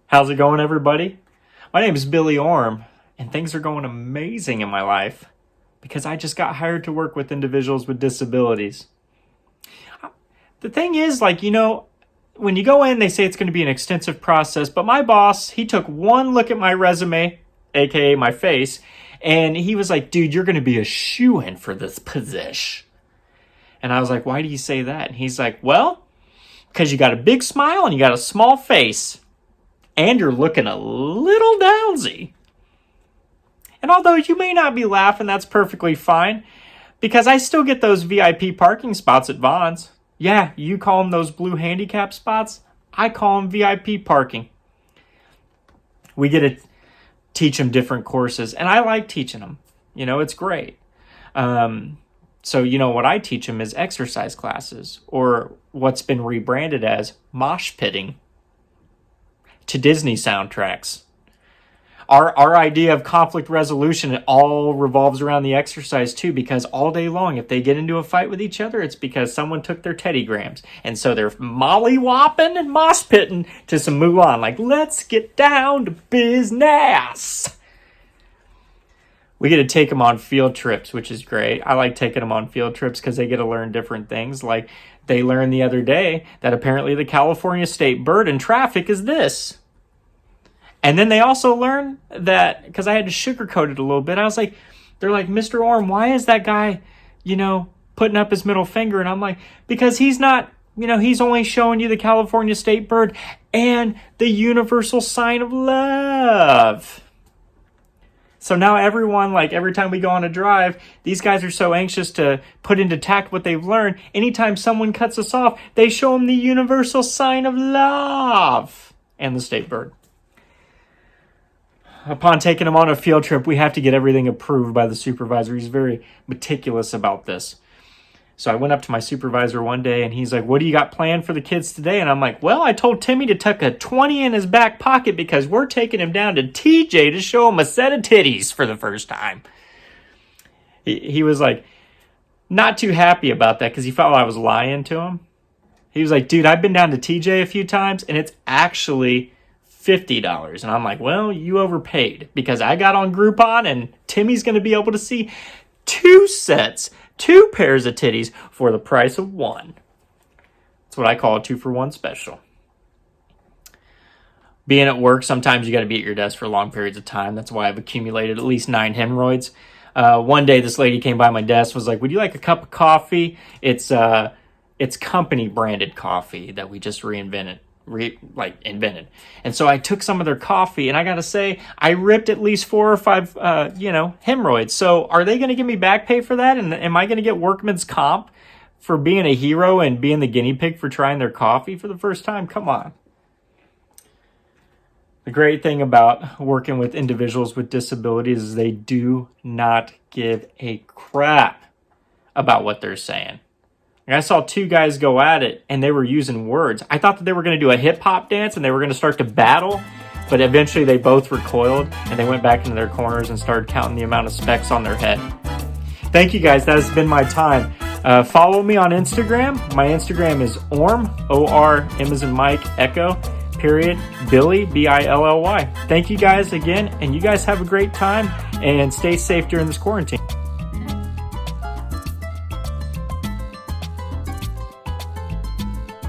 How's it going, everybody? My name is Billy Orme, and things are going amazing in my life because I just got hired to work with individuals with disabilities. The thing is, when you go in, they say it's going to be an extensive process, but my boss, he took one look at my resume, aka my face, and he was like, dude, you're going to be a shoo-in for this position. And I was like, why do you say that? And he's like, well, because you got a big smile and you got a small face. And you're looking a little downsy. And although you may not be laughing, that's perfectly fine. Because I still get those VIP parking spots at Vaughn's. Yeah, you call them those blue handicap spots. I call them VIP parking. We get to teach them different courses. And I like teaching them. It's great. So what I teach them is exercise classes. Or what's been rebranded as mosh pitting. To Disney soundtracks. Our idea of conflict resolution, it all revolves around the exercise too, because all day long, if they get into a fight with each other, it's because someone took their Teddy Grahams. And so they're molly-whopping and mosh pitting to some Mulan, like, let's get down to business. We get to take them on field trips, which is great. I like taking them on field trips because they get to learn different things. Like they learned the other day that apparently the California state bird in traffic is this. And then they also learn that, because I had to sugarcoat it a little bit, they're like, Mr. Orme, why is that guy, putting up his middle finger? And I'm like, because he's not, he's only showing you the California state bird and the universal sign of love. So now everyone, every time we go on a drive, these guys are so anxious to put into tact what they've learned. Anytime someone cuts us off, they show them the universal sign of love and the state bird. Upon taking them on a field trip, we have to get everything approved by the supervisor. He's very meticulous about this. So I went up to my supervisor one day and he's like, what do you got planned for the kids today? And I'm like, well, I told Timmy to tuck a 20 in his back pocket because we're taking him down to TJ to show him a set of titties for the first time. He was like, not too happy about that because he felt I was lying to him. He was like, dude, I've been down to TJ a few times and it's actually $50. And I'm like, well, you overpaid because I got on Groupon and Timmy's going to be able to see two pairs of titties for the price of one. That's what I call a 2-for-1 special. Being at work, sometimes you got to be at your desk for long periods of time. That's why I've accumulated at least 9 hemorrhoids. One day, this lady came by my desk, was like, would you like a cup of coffee? It's company branded coffee that we just invented. And so I took some of their coffee, and I gotta say, I ripped at least 4 or 5 hemorrhoids. So are they gonna give me back pay for that? And am I gonna get workman's comp for being a hero and being the guinea pig for trying their coffee for the first time? Come on. The great thing about working with individuals with disabilities is they do not give a crap about what they're saying. I saw 2 guys go at it, and they were using words. I thought that they were going to do a hip-hop dance, and they were going to start to battle, but eventually they both recoiled, and they went back into their corners and started counting the amount of specks on their head. Thank you, guys. That has been my time. Follow me on Instagram. My Instagram is Orme, O-R-M as in Mike, Echo, period, Billy, B-I-L-L-Y. Thank you, guys, again, and you guys have a great time, and stay safe during this quarantine.